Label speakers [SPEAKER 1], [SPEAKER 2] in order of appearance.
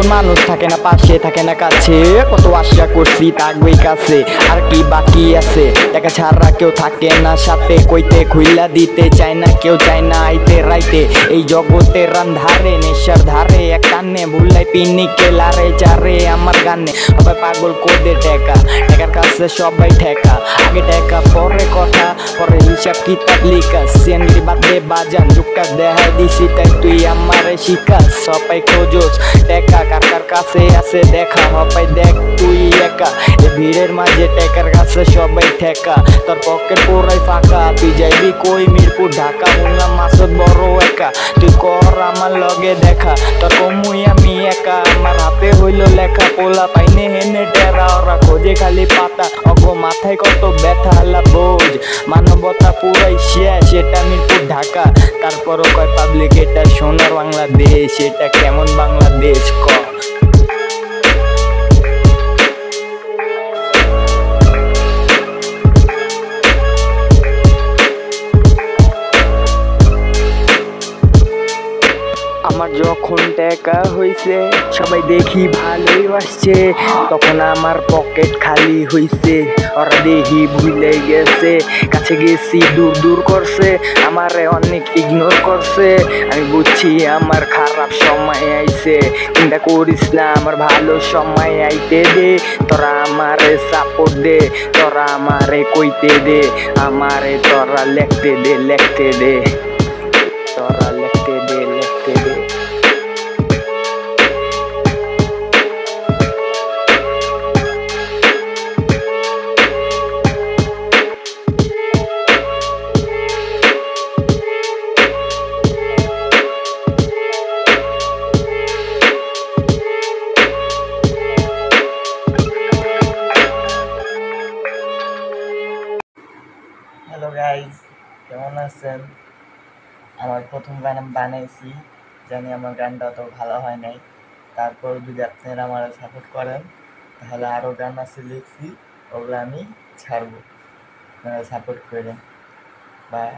[SPEAKER 1] যখন মানুষ থাকে না পাশে থাকে না কাছে, কত আশা করছি থাকবেই কাছে, আর কি বাকি আছে? টাকা ছাড়া কেউ থাকে না সাথে, কইতে খুইলা দিতে চায় না কেউ, চায় না আইতে রাইতে। এই জগতের ধারে নেশার ধারে এক কান্নে ভুলাই পিনিকে লারে চারে আমার গানে সবাই পাগল করে টেকা, টাকার কাছে সবাই ঠেকা। আগে টেকা পরে কথা, পরে হিসাব কিতাব লিখা, সেনগি বাদে বাজান যুক্তা দেখাই দিছি তাই তুই আমারে শিখাস। সবাই খোঁজোস টেকা কার কার কাছে আছে দেখা, সবাই দেখ তুই একা এ ভিড়ের মাঝে, টেকার কাছে সবাই ঠেকা। তোর পকেট পুরাই ফাঁকা, তুই যাইবি কই মিরপুর ঢাকা, বললাম মাসুদ বড় একা, তুই কর আমার লগে দেখা। তোর কমুই আমি একা, আমার হাতে হইল লেখা, পোলা পাইনে হেনে টেরা, ওরা খোঁজে খালি পাতা, অগো মাথায় কত ব্যথা হালা বোঝ। মানবতা পুরাই শেষ, এটা মিরপুর ঢাকা, তারপরও কয় পাবলিক এটা সোনার বাংলাদেশ। এটা কেমন বাংলাদেশ ক? আমার যখন টাকা হইছে সবাই দেখি ভালোই বাসছে, তখন আমার পকেট খালি হইছে, ওরা দেখি ভুলে গেছে। কাছে গেছি দূর দূর করছে, আমারে অনেক ইগনোর করছে। আমি বুঝছি আমার খারাপ সময় আইছে, চিন্তা করিস না আমার ভালো সময় আইতে দে। তোরা আমারে সাপোর্ট দে, তোরা আমারে কইতে দে, আমারে তোরা লিখতে দে, লিখতে দে, তোরা লিখতে দে, লিখতে দে।
[SPEAKER 2] হ্যালো গাইজ, কেমন আছেন? আমার প্রথম গান আমি বানাইছি, জানি আমার গানটা অত ভালো হয় নাই, তারপর যদি আপনারা আমার সাপোর্ট করেন তাহলে আরও গান আছে লিখছি, ওগুলো আমি ছাড়বো, আপনারা সাপোর্ট করেন। বাই।